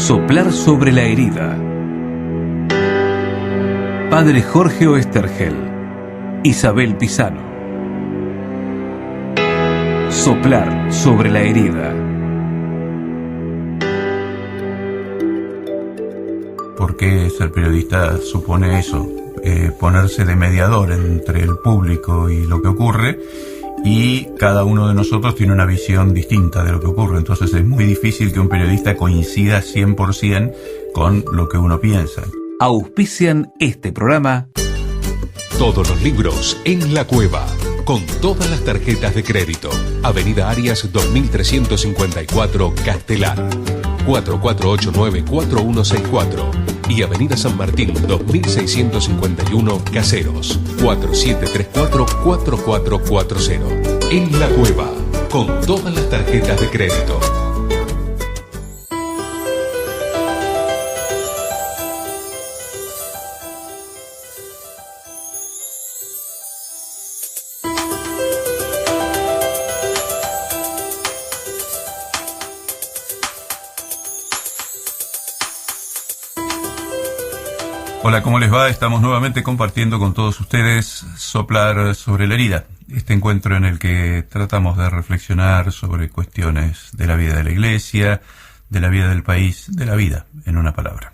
Soplar sobre la herida. Padre Jorge Oesterhel, Isabel Pisano. Soplar sobre la herida. ¿Por qué ser periodista supone eso? Ponerse de mediador entre el público y lo que ocurre, y cada uno de nosotros tiene una visión distinta de lo que ocurre. Entonces es muy difícil que un periodista coincida 100% con lo que uno piensa. Auspician este programa. Todos los libros en La Cueva, con todas las tarjetas de crédito. Avenida Arias 2354, Castelar. 4489-4164 y Avenida San Martín 2651, Caseros. 4734-4440. En La Cueva, con todas las tarjetas de crédito. Hola, ¿cómo les va? Estamos nuevamente compartiendo con todos ustedes Soplar sobre la herida, este encuentro en el que tratamos de reflexionar sobre cuestiones de la vida de la Iglesia, de la vida del país, de la vida, en una palabra.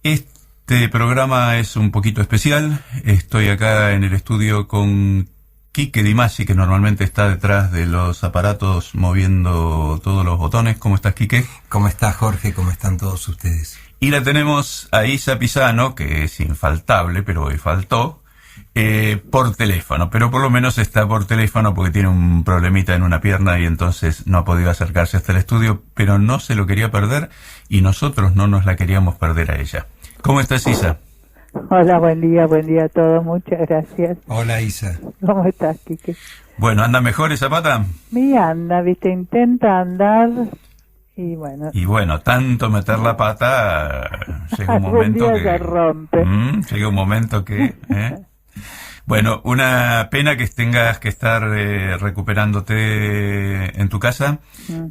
Este programa es un poquito especial. Estoy acá en el estudio con Quique Di Masi, que normalmente está detrás de los aparatos moviendo todos los botones. ¿Cómo estás, Quique? ¿Cómo estás, Jorge? ¿Cómo están todos ustedes? Y la tenemos a Isa Pisano, que es infaltable, pero hoy faltó, por teléfono. Pero por lo menos está por teléfono porque tiene un problemita en una pierna y entonces no ha podido acercarse hasta el estudio, pero no se lo quería perder y nosotros no nos la queríamos perder a ella. ¿Cómo estás, Isa? Hola, buen día a todos, muchas gracias. Hola, Isa. ¿Cómo estás, Quique? Bueno, ¿anda mejor esa pata? Mi anda, viste, intenta andar y bueno, tanto meter la pata, llega un momento día que se rompe. Llega un momento que... Bueno, una pena que tengas que estar recuperándote en tu casa,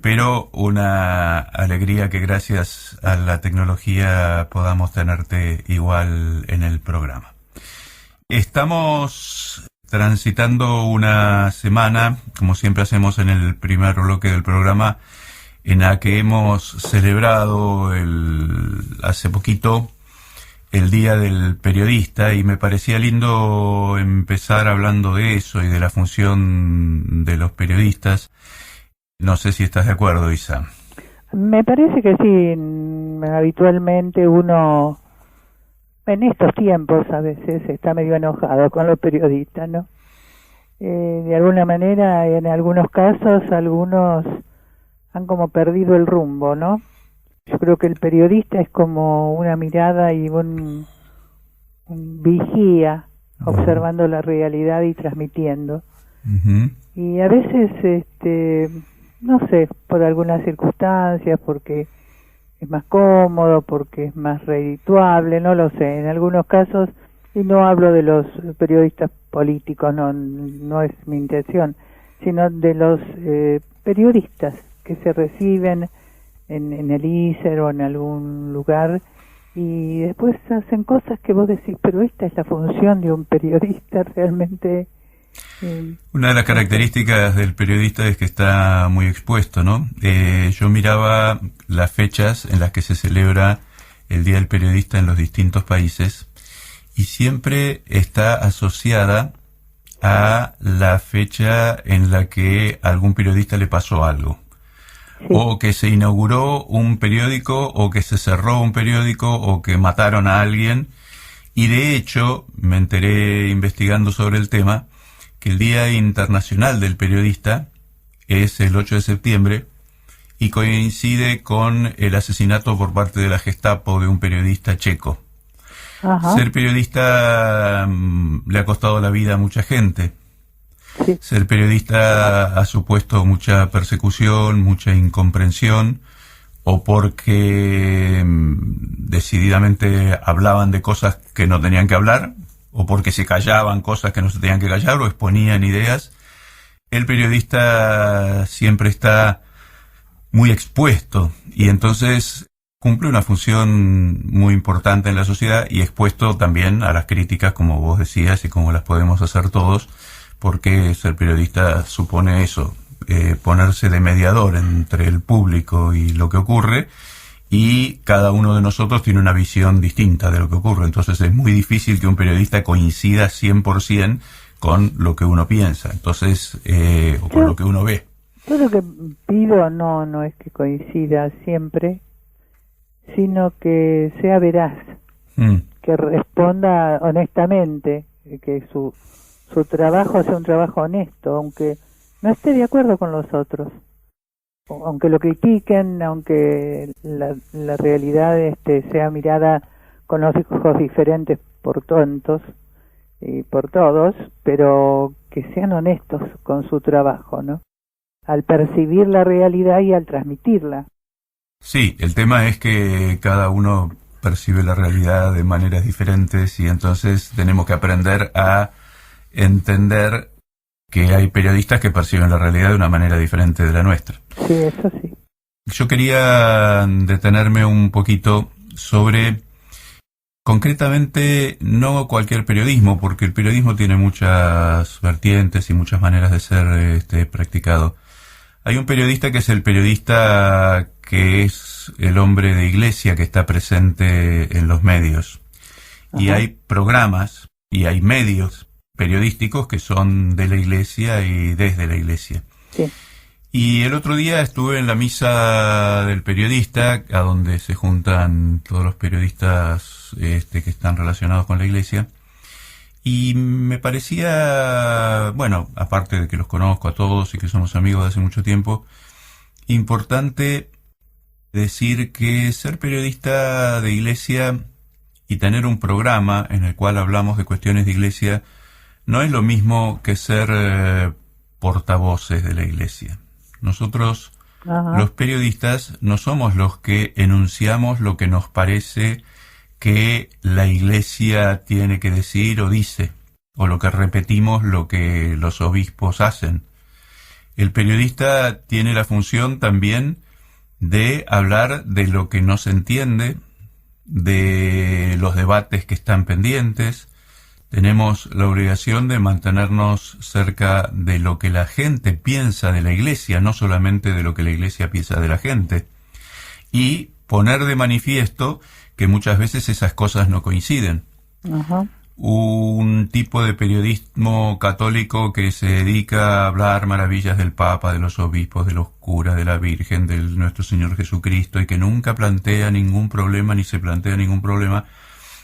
pero una alegría que gracias a la tecnología podamos tenerte igual en el programa. Estamos transitando una semana, como siempre hacemos en el primer bloque del programa, en la que hemos celebrado hace poquito el Día del Periodista, y me parecía lindo empezar hablando de eso y de la función de los periodistas. No sé si estás de acuerdo, Isa. Me parece que sí. Habitualmente uno, en estos tiempos, a veces está medio enojado con los periodistas, ¿no? De alguna manera, en algunos casos, algunos han como perdido el rumbo, ¿no? Yo creo que el periodista es como una mirada y un vigía observando la realidad y transmitiendo. Y a veces, no sé, por algunas circunstancias, porque es más cómodo, porque es más redituable, no lo sé. En algunos casos, y no hablo de los periodistas políticos, no es mi intención, sino de los periodistas que se reciben en el ISER o en algún lugar y después hacen cosas que vos decís, pero esta es la función de un periodista realmente. Una de las características del periodista es que está muy expuesto, ¿no? Yo miraba las fechas en las que se celebra el Día del Periodista en los distintos países y siempre está asociada a la fecha en la que a algún periodista le pasó algo. Sí. O que se inauguró un periódico, o que se cerró un periódico, o que mataron a alguien. Y de hecho, me enteré investigando sobre el tema, que el Día Internacional del Periodista es el 8 de septiembre y coincide con el asesinato por parte de la Gestapo de un periodista checo. Ajá. Ser periodista le ha costado la vida a mucha gente. Sí. Ser periodista ha supuesto mucha persecución, mucha incomprensión, o porque decididamente hablaban de cosas que no tenían que hablar, o porque se callaban cosas que no se tenían que callar, o exponían ideas. El periodista siempre está muy expuesto, y entonces cumple una función muy importante en la sociedad y expuesto también a las críticas, como vos decías, y como las podemos hacer todos, porque ser periodista supone eso, ponerse de mediador entre el público y lo que ocurre, y cada uno de nosotros tiene una visión distinta de lo que ocurre. Entonces es muy difícil que un periodista coincida 100% con lo que uno piensa, entonces o con lo que uno ve. Yo lo que pido no es que coincida siempre, sino que sea veraz, que responda honestamente, que su trabajo sea un trabajo honesto, aunque no esté de acuerdo con los otros, aunque lo critiquen, aunque la realidad sea mirada con los ojos diferentes por tontos y por todos, pero que sean honestos con su trabajo, ¿no? Al percibir la realidad y al transmitirla. Sí, el tema es que cada uno percibe la realidad de maneras diferentes y entonces tenemos que aprender a entender que hay periodistas que perciben la realidad de una manera diferente de la nuestra. Sí, eso sí. Yo quería detenerme un poquito sobre, concretamente, no cualquier periodismo, porque el periodismo tiene muchas vertientes y muchas maneras de ser practicado. Hay un periodista que es el periodista que es el hombre de iglesia que está presente en los medios. Ajá. Y hay programas y hay medios periodísticos que son de la iglesia y desde la iglesia. Sí. Y el otro día estuve en la misa del periodista, a donde se juntan todos los periodistas que están relacionados con la iglesia, y me parecía, bueno, aparte de que los conozco a todos y que somos amigos de hace mucho tiempo, importante decir que ser periodista de iglesia y tener un programa en el cual hablamos de cuestiones de iglesia no es lo mismo que ser portavoces de la iglesia. Nosotros, ajá, los periodistas, no somos los que enunciamos lo que nos parece que la iglesia tiene que decir o dice, o lo que repetimos lo que los obispos hacen. El periodista tiene la función también de hablar de lo que no se entiende, de los debates que están pendientes. Tenemos la obligación de mantenernos cerca de lo que la gente piensa de la iglesia, no solamente de lo que la iglesia piensa de la gente, y poner de manifiesto que muchas veces esas cosas no coinciden. Ajá. Un tipo de periodismo católico que se dedica a hablar maravillas del Papa, de los obispos, de los curas, de la Virgen, de nuestro Señor Jesucristo, y que nunca plantea ningún problema ni se plantea ningún problema,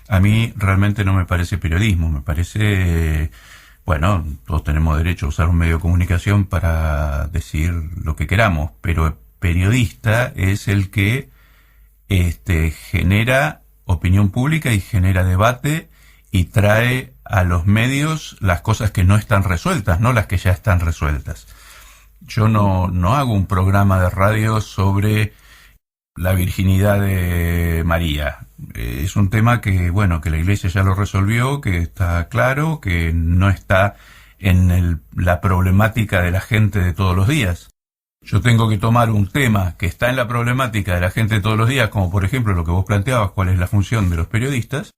a mí realmente no me parece periodismo. Me parece, bueno, todos tenemos derecho a usar un medio de comunicación para decir lo que queramos, pero el periodista es el que genera opinión pública y genera debate y trae a los medios las cosas que no están resueltas, no las que ya están resueltas. Yo no hago un programa de radio sobre la virginidad de María. Es un tema que, bueno, que la iglesia ya lo resolvió, que está claro, que no está en la problemática de la gente de todos los días. Yo tengo que tomar un tema que está en la problemática de la gente de todos los días, como por ejemplo lo que vos planteabas, cuál es la función de los periodistas,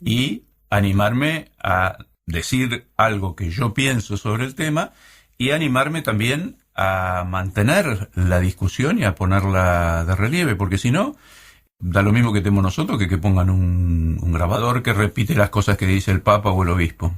y animarme a decir algo que yo pienso sobre el tema y animarme también a mantener la discusión y a ponerla de relieve, porque si no, da lo mismo que tenemos nosotros que pongan un grabador que repite las cosas que dice el Papa o el obispo.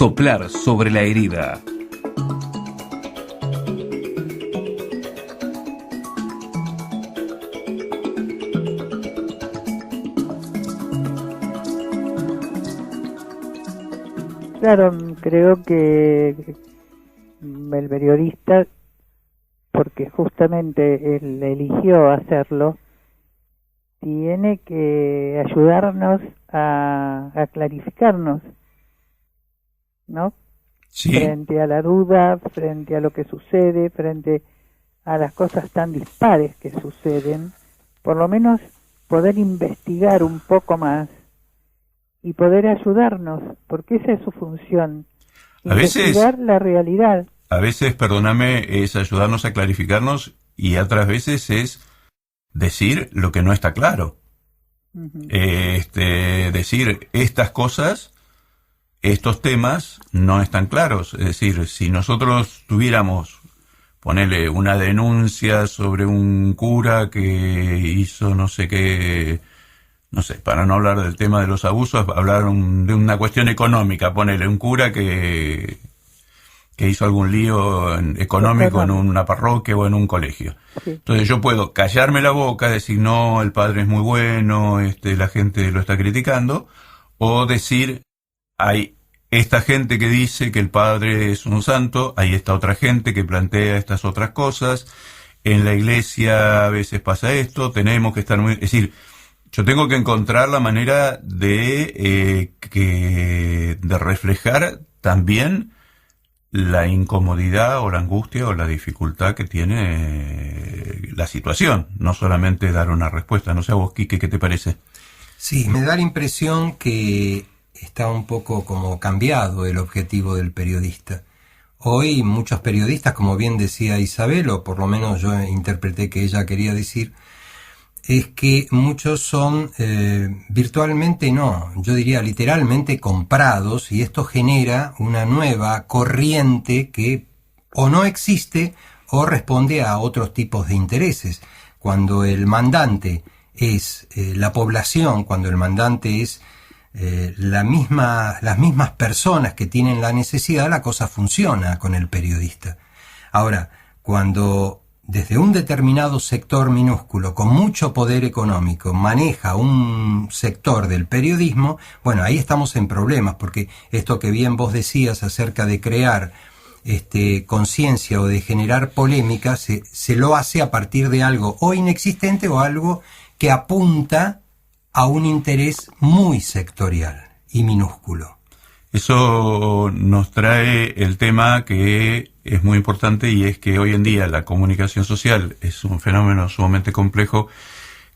Soplar sobre la herida. Claro, creo que el periodista, porque justamente él eligió hacerlo, tiene que ayudarnos a clarificarnos, ¿no? Sí. Frente a la duda, frente a lo que sucede, frente a las cosas tan dispares que suceden, por lo menos poder investigar un poco más y poder ayudarnos, porque esa es su función, investigar la realidad. A veces, perdóname, es ayudarnos a clarificarnos y otras veces es decir lo que no está claro. Uh-huh. Decir estas cosas, estos temas no están claros. Es decir, si nosotros tuviéramos, ponerle una denuncia sobre un cura que hizo no sé qué, no sé, para no hablar del tema de los abusos, hablar de una cuestión económica, ponerle un cura que hizo algún lío económico en una parroquia o en un colegio. Sí. Entonces yo puedo callarme la boca, decir no, el padre es muy bueno, la gente lo está criticando, o decir hay esta gente que dice que el padre es un santo, hay esta otra gente que plantea estas otras cosas, en la iglesia a veces pasa esto, tenemos que estar muy... Es decir, yo tengo que encontrar la manera de reflejar también la incomodidad o la angustia o la dificultad que tiene la situación, no solamente dar una respuesta. No sé a vos, Quique, ¿qué te parece? Sí, me da la impresión que está un poco como cambiado el objetivo del periodista. Hoy muchos periodistas, como bien decía Isabel, o por lo menos yo interpreté que ella quería decir, es que muchos son virtualmente no, yo diría literalmente comprados, y esto genera una nueva corriente que o no existe o responde a otros tipos de intereses. Cuando el mandante es la población, cuando el mandante es las mismas personas que tienen la necesidad, la cosa funciona con el periodista. Ahora, cuando desde un determinado sector minúsculo, con mucho poder económico, maneja un sector del periodismo, bueno, ahí estamos en problemas, porque esto que bien vos decías acerca de crear conciencia o de generar polémica, se lo hace a partir de algo o inexistente o algo que apunta a un interés muy sectorial y minúsculo. Eso nos trae el tema que es muy importante, y es que hoy en día la comunicación social es un fenómeno sumamente complejo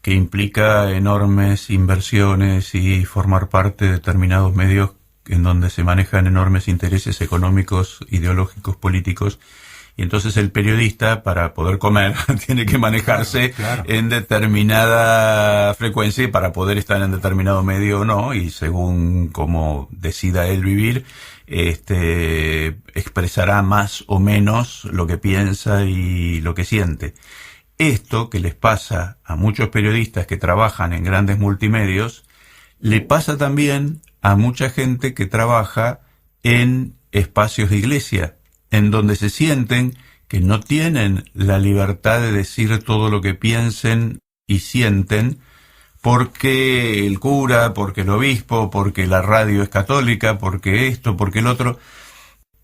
que implica enormes inversiones y formar parte de determinados medios en donde se manejan enormes intereses económicos, ideológicos, políticos. Y entonces el periodista, para poder comer, tiene que manejarse claro. En determinada frecuencia para poder estar en determinado medio o no, y según como decida él vivir, expresará más o menos lo que piensa y lo que siente. Esto que les pasa a muchos periodistas que trabajan en grandes multimedios, le pasa también a mucha gente que trabaja en espacios de iglesia, en donde se sienten que no tienen la libertad de decir todo lo que piensen y sienten, porque el cura, porque el obispo, porque la radio es católica, porque esto, porque el otro.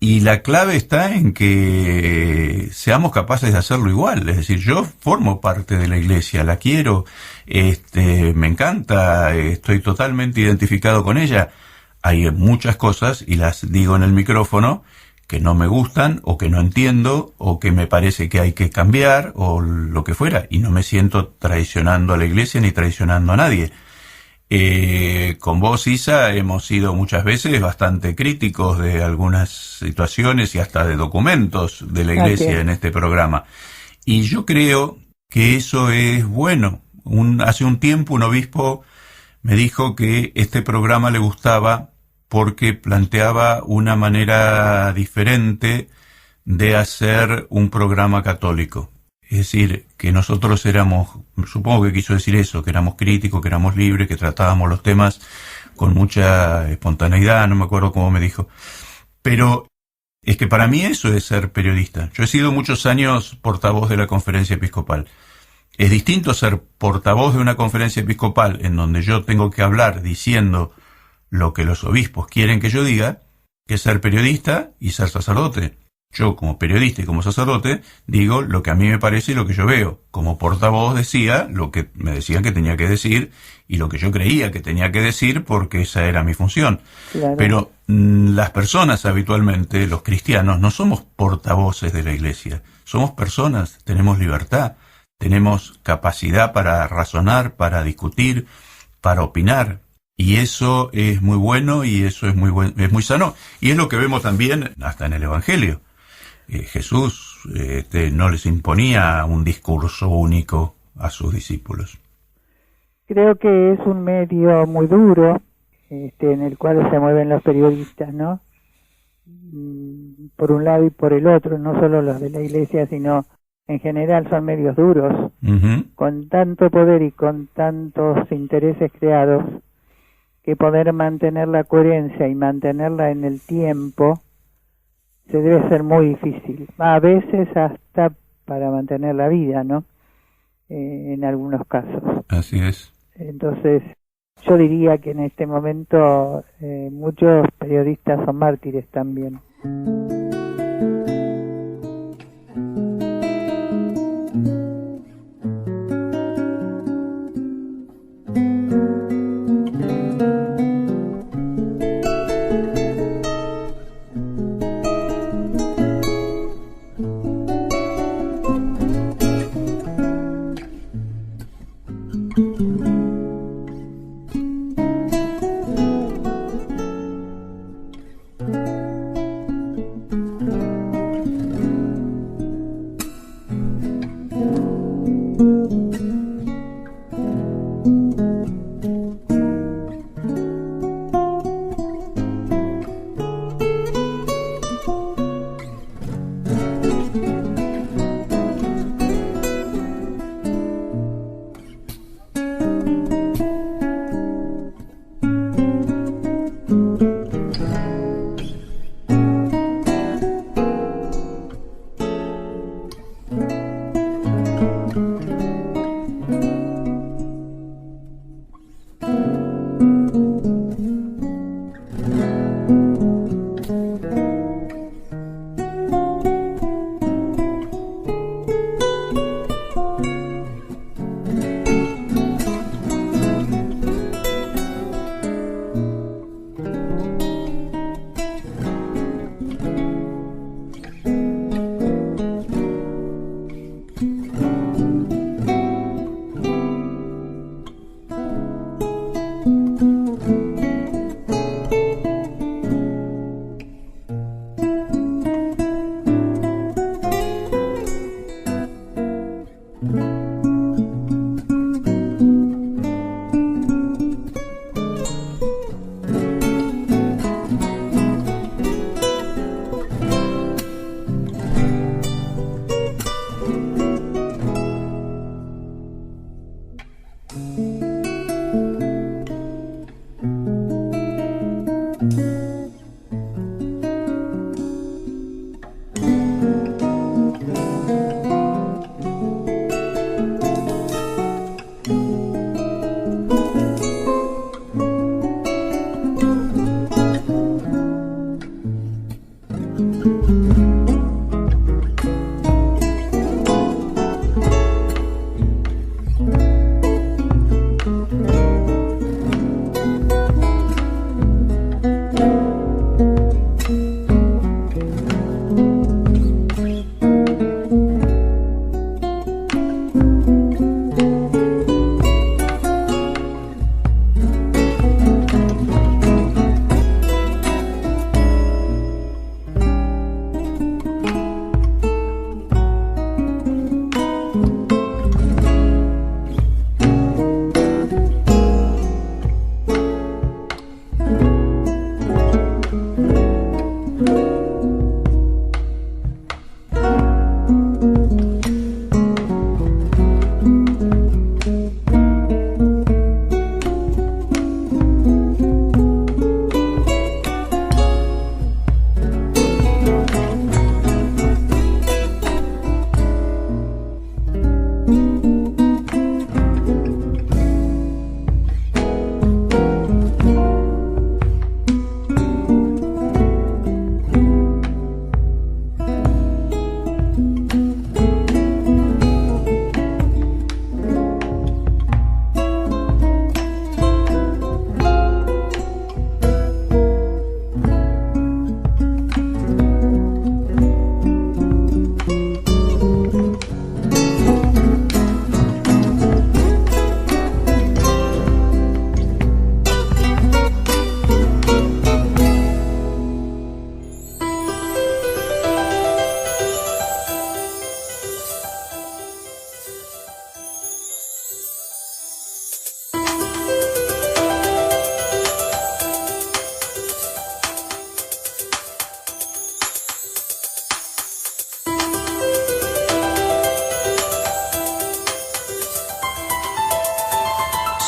Y la clave está en que seamos capaces de hacerlo igual. Es decir, yo formo parte de la iglesia, la quiero, me encanta, estoy totalmente identificado con ella. Hay muchas cosas, y las digo en el micrófono, que no me gustan, o que no entiendo, o que me parece que hay que cambiar, o lo que fuera, y no me siento traicionando a la iglesia ni traicionando a nadie. Con vos, Isa, hemos sido muchas veces bastante críticos de algunas situaciones y hasta de documentos de la iglesia en este programa. Y yo creo que eso es bueno. Hace un tiempo un obispo me dijo que este programa le gustaba porque planteaba una manera diferente de hacer un programa católico. Es decir, que nosotros éramos, supongo que quiso decir eso, que éramos críticos, que éramos libres, que tratábamos los temas con mucha espontaneidad, no me acuerdo cómo me dijo. Pero es que para mí eso es ser periodista. Yo he sido muchos años portavoz de la Conferencia Episcopal. Es distinto ser portavoz de una conferencia episcopal en donde yo tengo que hablar diciendo lo que los obispos quieren que yo diga, que ser periodista y ser sacerdote. Yo, como periodista y como sacerdote, digo lo que a mí me parece y lo que yo veo. Como portavoz decía lo que me decían que tenía que decir y lo que yo creía que tenía que decir porque esa era mi función. Claro. Pero las personas habitualmente, los cristianos, no somos portavoces de la Iglesia. Somos personas, tenemos libertad, tenemos capacidad para razonar, para discutir, para opinar. Y eso es muy bueno y eso es muy sano. Y es lo que vemos también hasta en el Evangelio. Jesús no les imponía un discurso único a sus discípulos. Creo que es un medio muy duro en el cual se mueven los periodistas, ¿no? Por un lado y por el otro, no solo los de la Iglesia, sino en general son medios duros, con tanto poder y con tantos intereses creados, que poder mantener la coherencia y mantenerla en el tiempo se debe ser muy difícil. A veces hasta para mantener la vida, ¿no? En algunos casos. Así es. Entonces, yo diría que en este momento muchos periodistas son mártires también.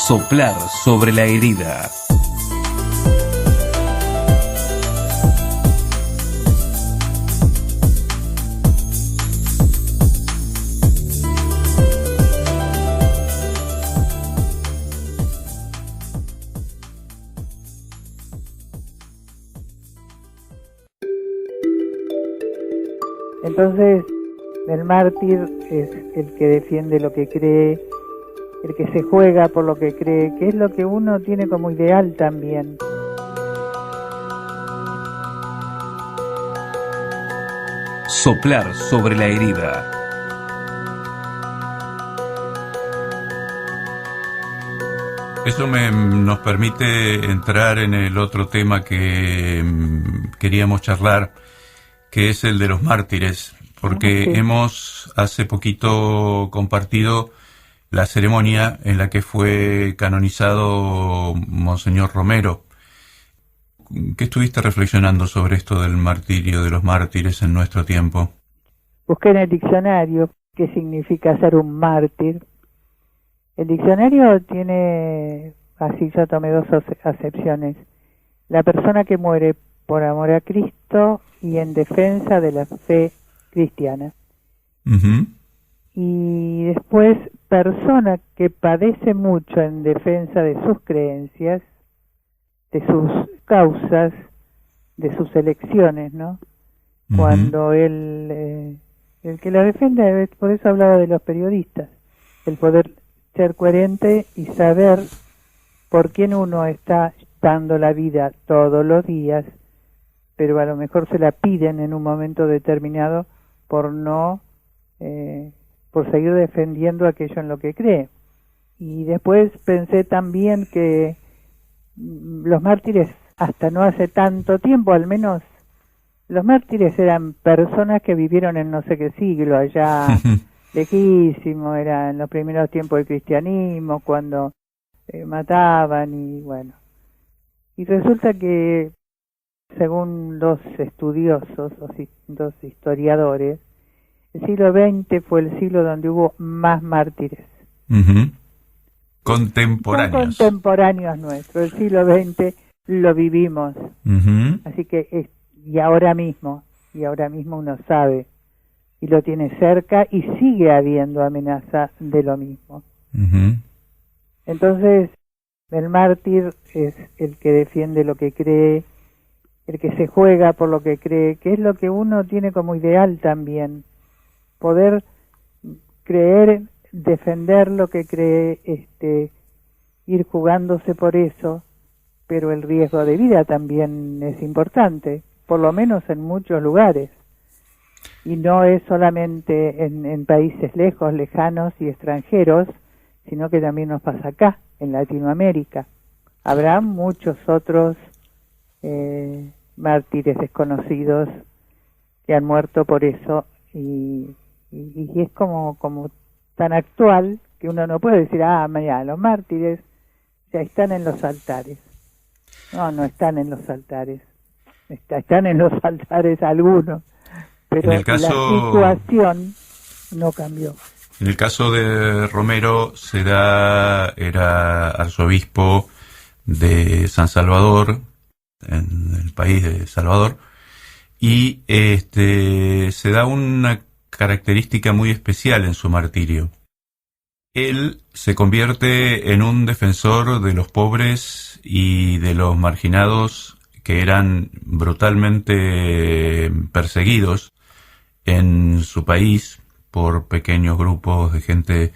Soplar sobre la herida. Entonces, el mártir es el que defiende lo que cree, el que se juega por lo que cree, que es lo que uno tiene como ideal también. Soplar sobre la herida. Eso nos permite entrar en el otro tema que queríamos charlar, que es el de los mártires, porque Sí. hemos hace poquito compartido la ceremonia en la que fue canonizado Monseñor Romero. ¿Qué estuviste reflexionando sobre esto del martirio, de los mártires en nuestro tiempo? Busqué en el diccionario qué significa ser un mártir. El diccionario tiene, así yo tomé dos acepciones: la persona que muere por amor a Cristo y en defensa de la fe cristiana. Uh-huh. Y después, persona que padece mucho en defensa de sus creencias, de sus causas, de sus elecciones, ¿no? Uh-huh. Cuando el que la defiende, por eso hablaba de los periodistas, el poder ser coherente y saber por quién uno está dando la vida todos los días, pero a lo mejor se la piden en un momento determinado por no, por seguir defendiendo aquello en lo que cree. Y después pensé también que los mártires, hasta no hace tanto tiempo, al menos, los mártires eran personas que vivieron en no sé qué siglo, allá lejísimo, era en los primeros tiempos del cristianismo, cuando mataban y bueno. Y resulta que, según los estudiosos, dos historiadores, el siglo XX fue el siglo donde hubo más mártires. Uh-huh. Contemporáneos. Son contemporáneos nuestros. El siglo XX lo vivimos. Uh-huh. Así que, y ahora mismo uno sabe, y lo tiene cerca, y sigue habiendo amenaza de lo mismo. Uh-huh. Entonces, el mártir es el que defiende lo que cree, el que se juega por lo que cree, que es lo que uno tiene como ideal también. Poder creer, defender lo que cree, ir jugándose por eso, pero el riesgo de vida también es importante, por lo menos en muchos lugares. Y no es solamente en países lejos, lejanos y extranjeros, sino que también nos pasa acá, en Latinoamérica. Habrá muchos otros mártires desconocidos que han muerto por eso, y es como tan actual que uno no puede decir, mira, los mártires ya están en los altares. No están en los altares. Están en los altares algunos, pero En el caso, la situación no cambió. En el caso de Romero, era arzobispo de San Salvador, en el país de Salvador, y se da una característica muy especial en su martirio. Él se convierte en un defensor de los pobres y de los marginados que eran brutalmente perseguidos en su país por pequeños grupos de gente,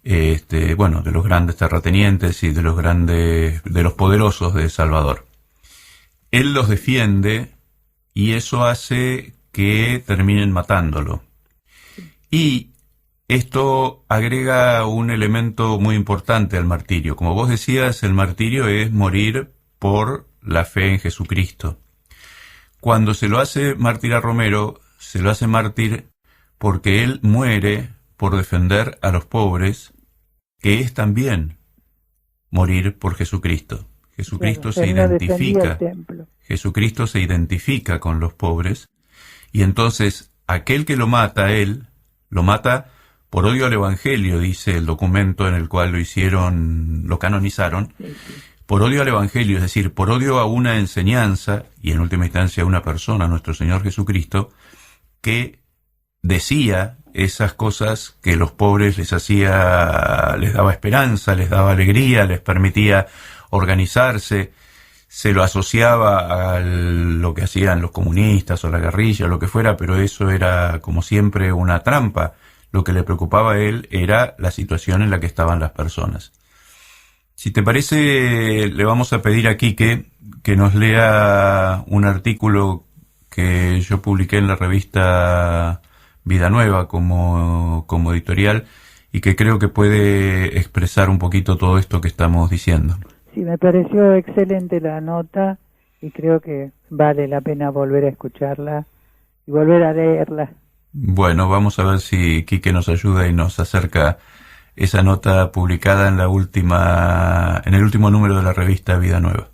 de los grandes terratenientes y de los poderosos de Salvador. Él los defiende y eso hace que terminen matándolo. Y esto agrega un elemento muy importante al martirio. Como vos decías, el martirio es morir por la fe en Jesucristo. Cuando se lo hace mártir a Romero, se lo hace mártir porque él muere por defender a los pobres, que es también morir por Jesucristo. Jesucristo se identifica. Jesucristo se identifica con los pobres, y entonces aquel que lo mata a él, lo mata por odio al Evangelio, dice el documento en el cual lo canonizaron, por odio al Evangelio, es decir, por odio a una enseñanza, y en última instancia a una persona, nuestro Señor Jesucristo, que decía esas cosas que los pobres les daba esperanza, les daba alegría, les permitía organizarse, se lo asociaba a lo que hacían los comunistas o la guerrilla o lo que fuera, pero eso era como siempre una trampa. Lo que le preocupaba a él era la situación en la que estaban las personas. Si te parece, le vamos a pedir a Quique que nos lea un artículo que yo publiqué en la revista Vida Nueva como editorial y que creo que puede expresar un poquito todo esto que estamos diciendo. Sí, me pareció excelente la nota y creo que vale la pena volver a escucharla y volver a leerla. Bueno, vamos a ver si Quique nos ayuda y nos acerca esa nota publicada en el último número de la revista Vida Nueva.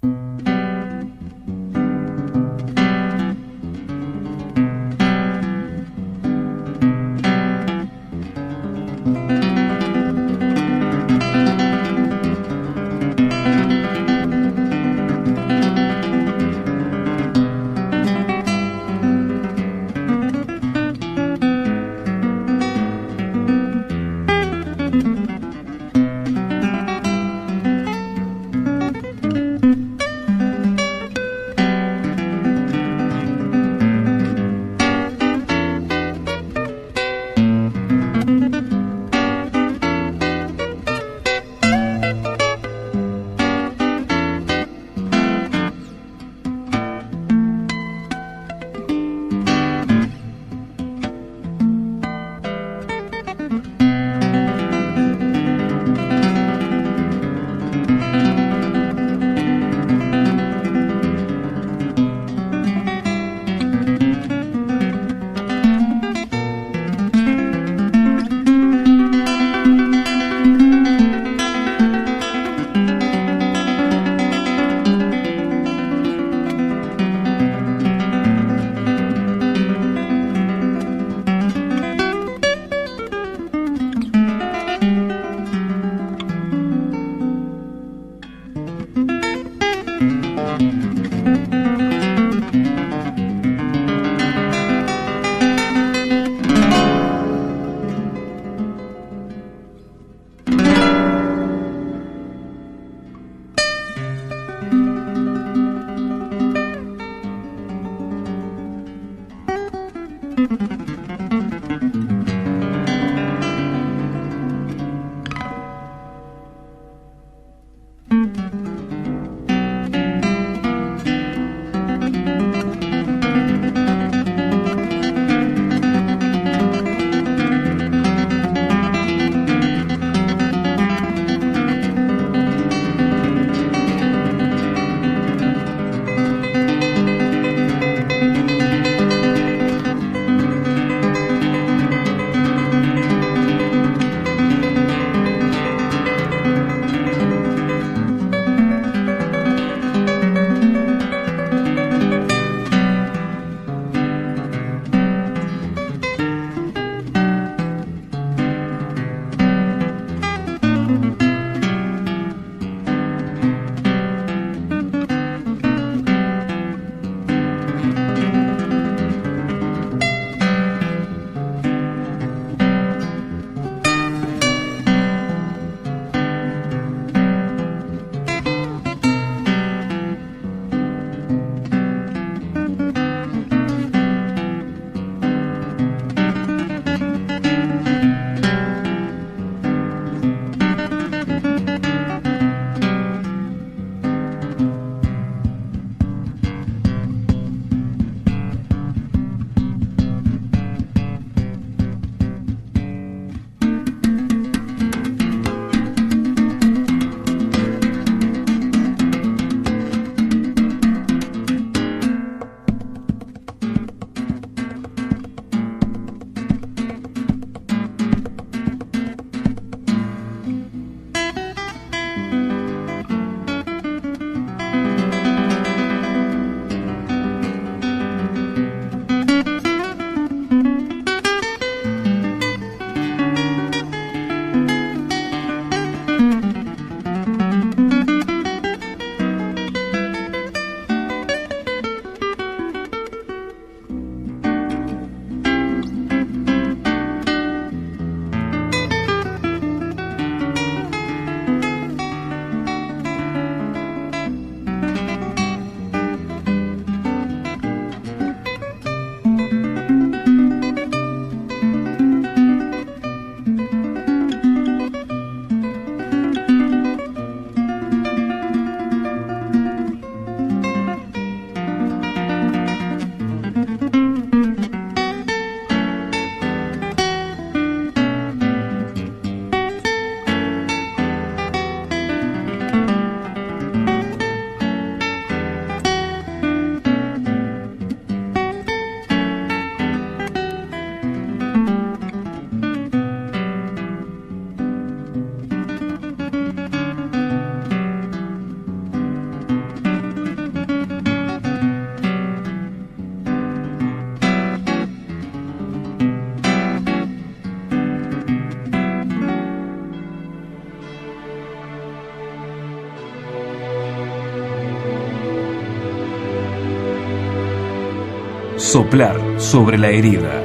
Soplar sobre la herida.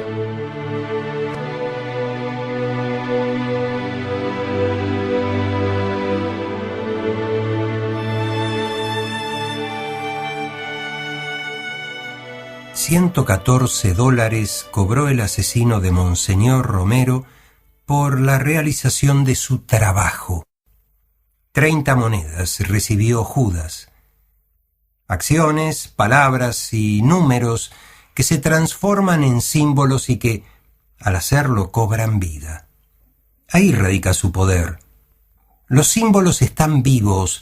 $114 cobró el asesino de Monseñor Romero por la realización de su trabajo. 30 monedas recibió Judas. Acciones, palabras y números que se transforman en símbolos y que, al hacerlo, cobran vida. Ahí radica su poder. Los símbolos están vivos,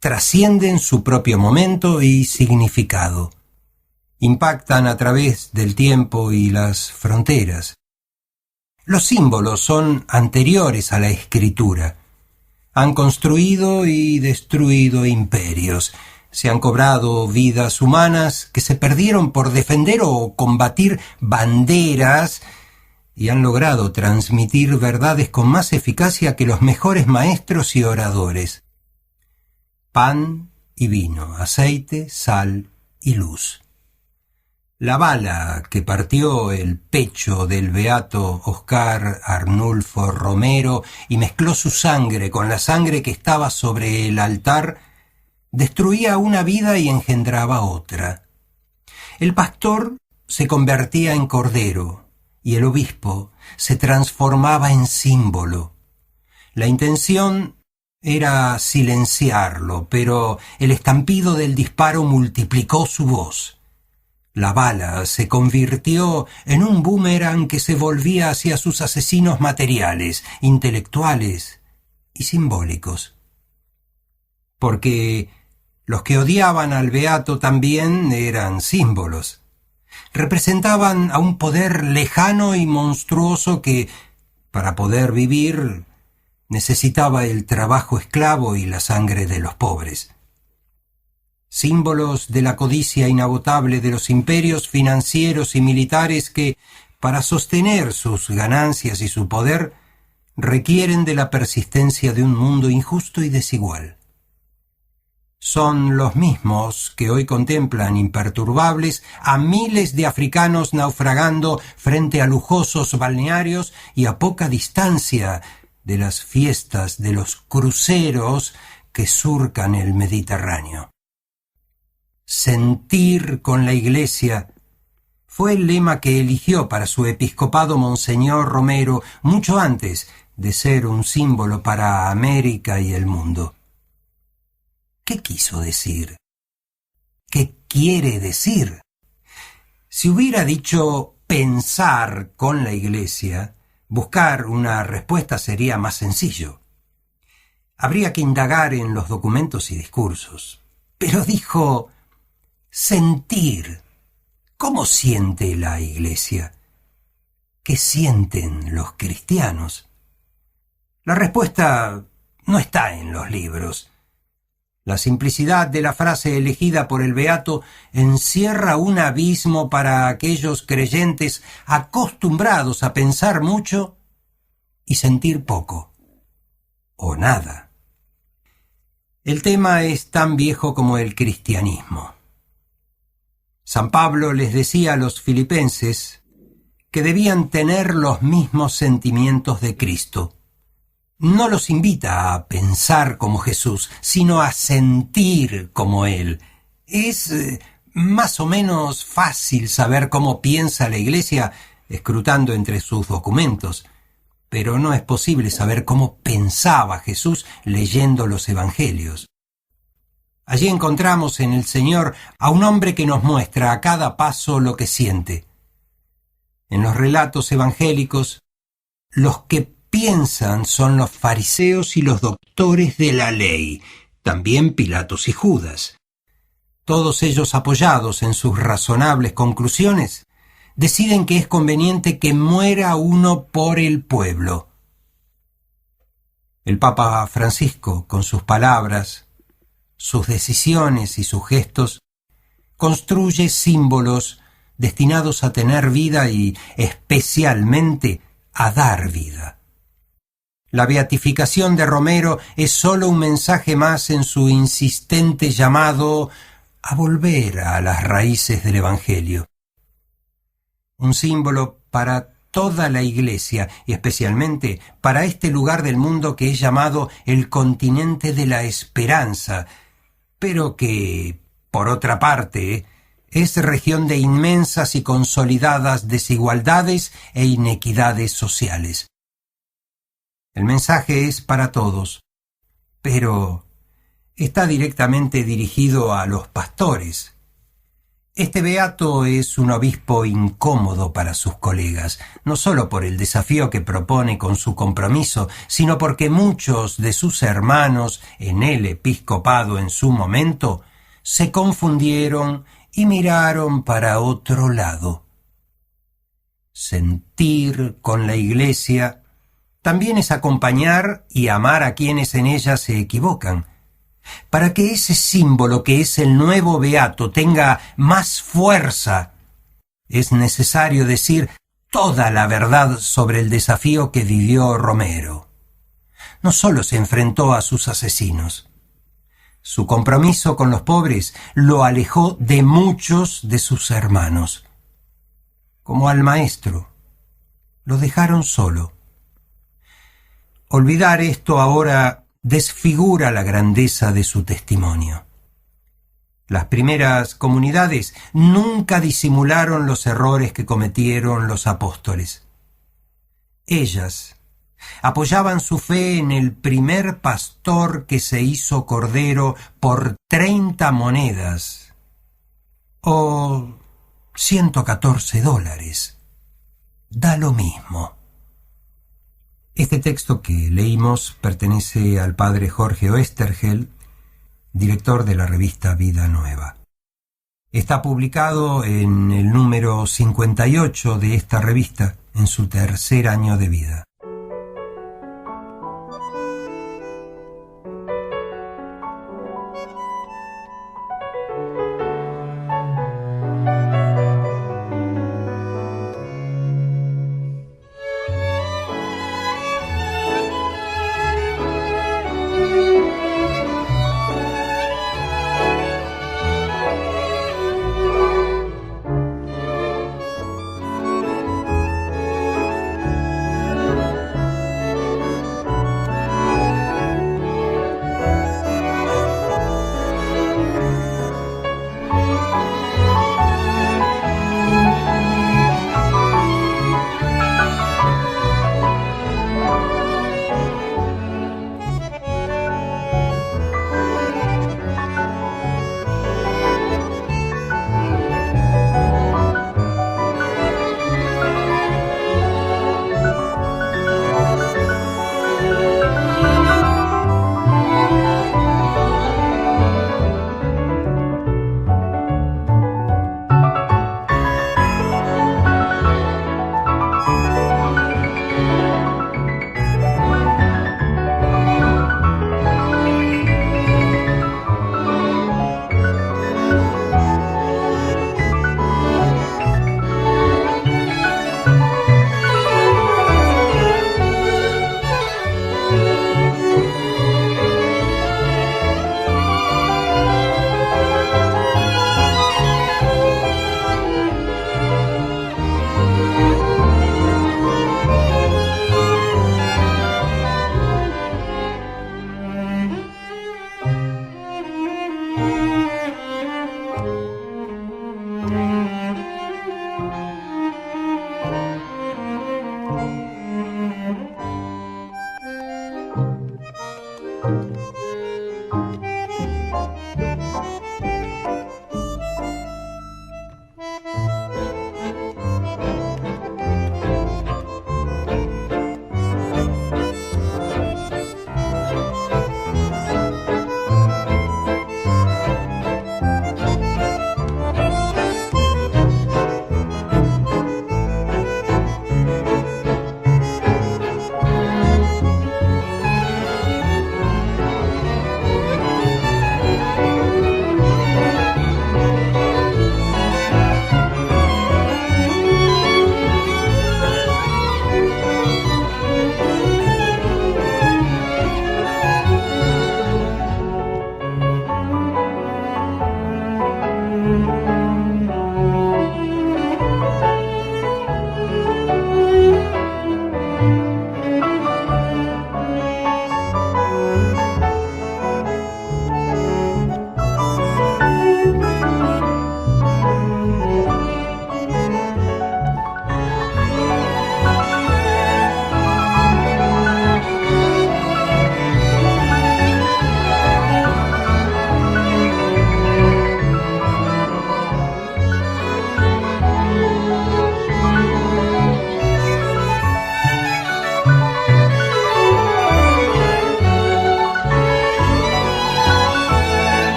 trascienden su propio momento y significado. Impactan a través del tiempo y las fronteras. Los símbolos son anteriores a la escritura. Han construido y destruido imperios. Se han cobrado vidas humanas que se perdieron por defender o combatir banderas y han logrado transmitir verdades con más eficacia que los mejores maestros y oradores. Pan y vino, aceite, sal y luz. La bala que partió el pecho del beato Oscar Arnulfo Romero y mezcló su sangre con la sangre que estaba sobre el altar destruía una vida y engendraba otra. El pastor se convertía en cordero y el obispo se transformaba en símbolo. La intención era silenciarlo, pero el estampido del disparo multiplicó su voz. La bala se convirtió en un boomerang que se volvía hacia sus asesinos materiales, intelectuales y simbólicos. Porque los que odiaban al beato también eran símbolos. Representaban a un poder lejano y monstruoso que, para poder vivir, necesitaba el trabajo esclavo y la sangre de los pobres. Símbolos de la codicia inagotable de los imperios financieros y militares que, para sostener sus ganancias y su poder, requieren de la persistencia de un mundo injusto y desigual. Son los mismos que hoy contemplan imperturbables a miles de africanos naufragando frente a lujosos balnearios y a poca distancia de las fiestas de los cruceros que surcan el Mediterráneo. Sentir con la Iglesia fue el lema que eligió para su episcopado Monseñor Romero mucho antes de ser un símbolo para América y el mundo. ¿Qué quiso decir? ¿Qué quiere decir? Si hubiera dicho pensar con la Iglesia, buscar una respuesta sería más sencillo. Habría que indagar en los documentos y discursos. Pero dijo sentir. ¿Cómo siente la Iglesia? ¿Qué sienten los cristianos? La respuesta no está en los libros. La simplicidad de la frase elegida por el beato encierra un abismo para aquellos creyentes acostumbrados a pensar mucho y sentir poco, o nada. El tema es tan viejo como el cristianismo. San Pablo les decía a los filipenses que debían tener los mismos sentimientos de Cristo. No los invita a pensar como Jesús, sino a sentir como Él. Es más o menos fácil saber cómo piensa la Iglesia escrutando entre sus documentos, pero no es posible saber cómo pensaba Jesús leyendo los Evangelios. Allí encontramos en el Señor a un hombre que nos muestra a cada paso lo que siente. En los relatos evangélicos, los que piensan son los fariseos y los doctores de la ley, también Pilatos y Judas. Todos ellos, apoyados en sus razonables conclusiones, deciden que es conveniente que muera uno por el pueblo. El Papa Francisco, con sus palabras, sus decisiones y sus gestos, construye símbolos destinados a tener vida y, especialmente, a dar vida. La beatificación de Romero es sólo un mensaje más en su insistente llamado a volver a las raíces del Evangelio. un símbolo para toda la Iglesia y especialmente para este lugar del mundo que es llamado el continente de la esperanza, pero que, por otra parte, es región de inmensas y consolidadas desigualdades e inequidades sociales. El mensaje es para todos, pero está directamente dirigido a los pastores. Este beato es un obispo incómodo para sus colegas, no solo por el desafío que propone con su compromiso, sino porque muchos de sus hermanos en el episcopado en su momento se confundieron y miraron para otro lado. Sentir con la Iglesia también es acompañar y amar a quienes en ella se equivocan. Para que ese símbolo que es el nuevo beato tenga más fuerza, es necesario decir toda la verdad sobre el desafío que vivió Romero. No solo se enfrentó a sus asesinos. Su compromiso con los pobres lo alejó de muchos de sus hermanos. Como al maestro, lo dejaron solo. Olvidar esto ahora desfigura la grandeza de su testimonio. Las primeras comunidades nunca disimularon los errores que cometieron los apóstoles. Ellas apoyaban su fe en el primer pastor que se hizo cordero por 30 monedas o $114. Da lo mismo. Este texto que leímos pertenece al padre Jorge Oesterheld, director de la revista Vida Nueva. Está publicado en el número 58 de esta revista, en su tercer año de vida.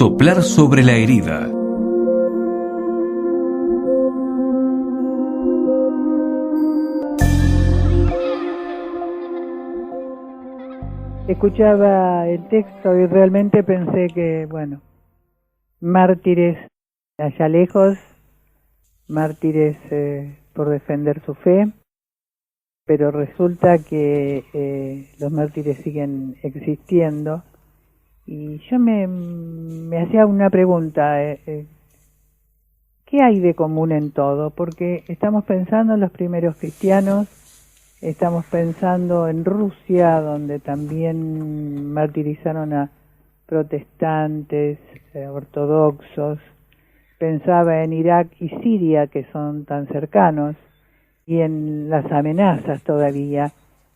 Soplar sobre la herida. Escuchaba el texto y realmente pensé que, bueno, mártires allá lejos, mártires por defender su fe, pero resulta que los mártires siguen existiendo. Y yo me hacía una pregunta, ¿qué hay de común en todo? Porque estamos pensando en los primeros cristianos, estamos pensando en Rusia, donde también martirizaron a protestantes, ortodoxos. Pensaba en Irak y Siria, que son tan cercanos, y en las amenazas todavía,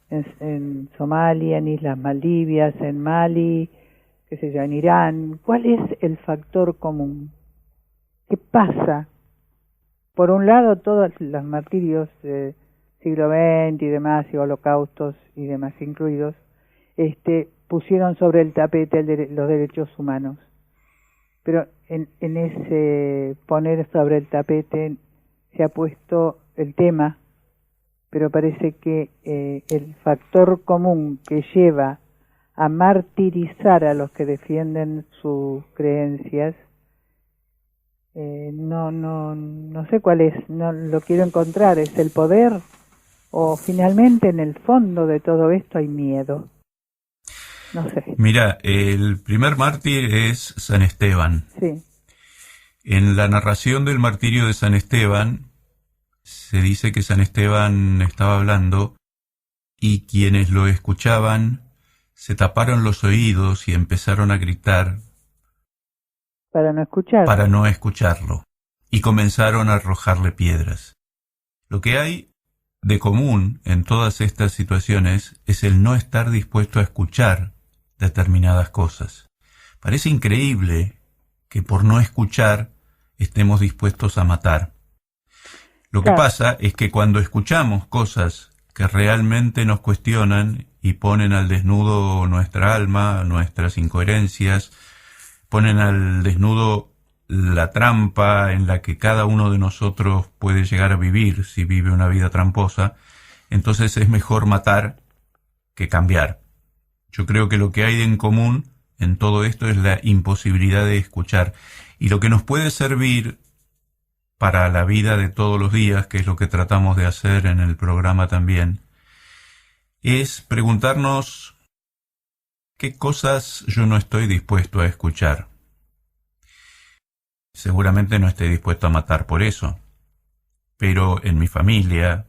en Somalia, en Islas Maldivas, en Mali, qué sé yo, en Irán. ¿Cuál es el factor común? ¿Qué pasa? Por un lado, todos los martirios siglo XX y demás, y holocaustos y demás incluidos, pusieron sobre el tapete los derechos humanos. Pero en ese poner sobre el tapete se ha puesto el tema, pero parece que el factor común que lleva a martirizar a los que defienden sus creencias, no sé cuál es, no lo quiero encontrar. ¿Es el poder? ¿O finalmente en el fondo de todo esto hay miedo? No sé. Mira, el primer mártir es San Esteban. Sí. En la narración del martirio de San Esteban se dice que San Esteban estaba hablando y quienes lo escuchaban se taparon los oídos y empezaron a gritar para no escucharlo, y comenzaron a arrojarle piedras. Lo que hay de común en todas estas situaciones es el no estar dispuesto a escuchar determinadas cosas. Parece increíble que por no escuchar estemos dispuestos a matar. Lo que pasa es que cuando escuchamos cosas que realmente nos cuestionan y ponen al desnudo nuestra alma, nuestras incoherencias, ponen al desnudo la trampa en la que cada uno de nosotros puede llegar a vivir si vive una vida tramposa, entonces es mejor matar que cambiar. Yo creo que lo que hay en común en todo esto es la imposibilidad de escuchar. Y lo que nos puede servir para la vida de todos los días, que es lo que tratamos de hacer en el programa también, es preguntarnos qué cosas yo no estoy dispuesto a escuchar. Seguramente no estoy dispuesto a matar por eso, pero en mi familia,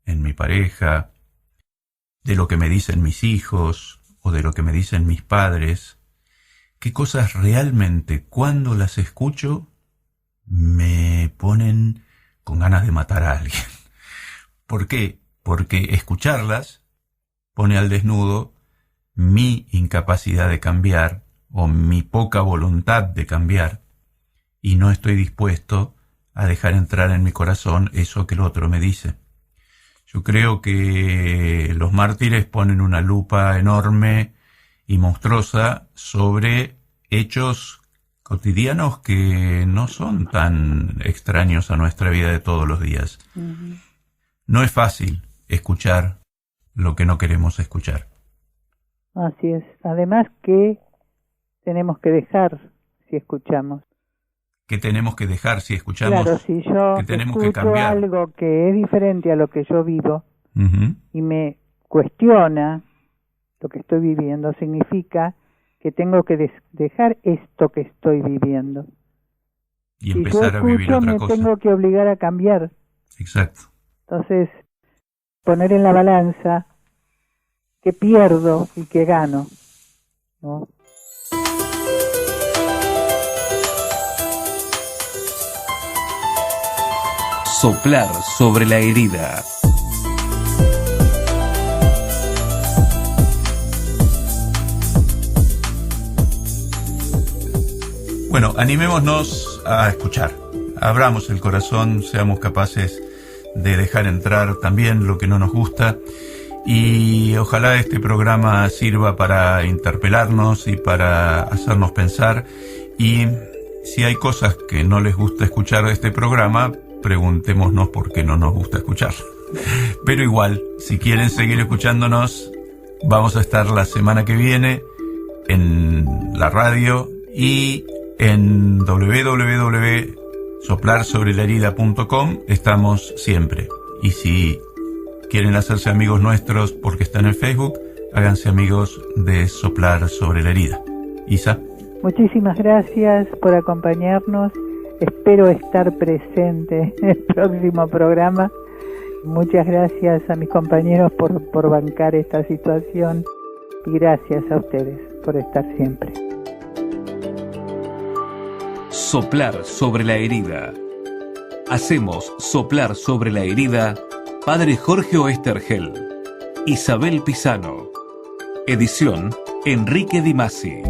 en mi pareja, de lo que me dicen mis hijos o de lo que me dicen mis padres, qué cosas realmente cuando las escucho me ponen con ganas de matar a alguien. ¿Por qué? Porque escucharlas pone al desnudo mi incapacidad de cambiar o mi poca voluntad de cambiar, y no estoy dispuesto a dejar entrar en mi corazón eso que el otro me dice. Yo creo que los mártires ponen una lupa enorme y monstruosa sobre hechos cotidianos que no son tan extraños a nuestra vida de todos los días. Uh-huh. No es fácil escuchar lo que no queremos escuchar. Así es. Además, ¿qué tenemos que dejar si escuchamos? ¿Qué tenemos que dejar si escuchamos? Claro, si yo escucho algo que es diferente a lo que yo vivo, uh-huh, y me cuestiona lo que estoy viviendo, significa que tengo que dejar esto que estoy viviendo. Y empezar a vivir otra cosa. Me tengo que obligar a cambiar. Exacto. Entonces, poner en la balanza qué pierdo y qué gano, ¿no? Soplar sobre la herida. Bueno, animémonos a escuchar. Abramos el corazón, seamos capaces de dejar entrar también lo que no nos gusta, y ojalá este programa sirva para interpelarnos y para hacernos pensar Y si hay cosas que no les gusta escuchar de este programa, preguntémonos por qué no nos gusta escuchar. Pero igual, si quieren seguir escuchándonos, vamos a estar la semana que viene en la radio y en www.soplarsobrelarida.com estamos siempre. Y si quieren hacerse amigos nuestros porque están en Facebook, háganse amigos de Soplar sobre la Herida. Isa. Muchísimas gracias por acompañarnos. Espero estar presente en el próximo programa. Muchas gracias a mis compañeros por bancar esta situación y gracias a ustedes por estar siempre. Soplar sobre la herida. Hacemos soplar sobre la herida Padre Jorge Oesterhel, Isabel Pisano. Edición Enrique Di Masi.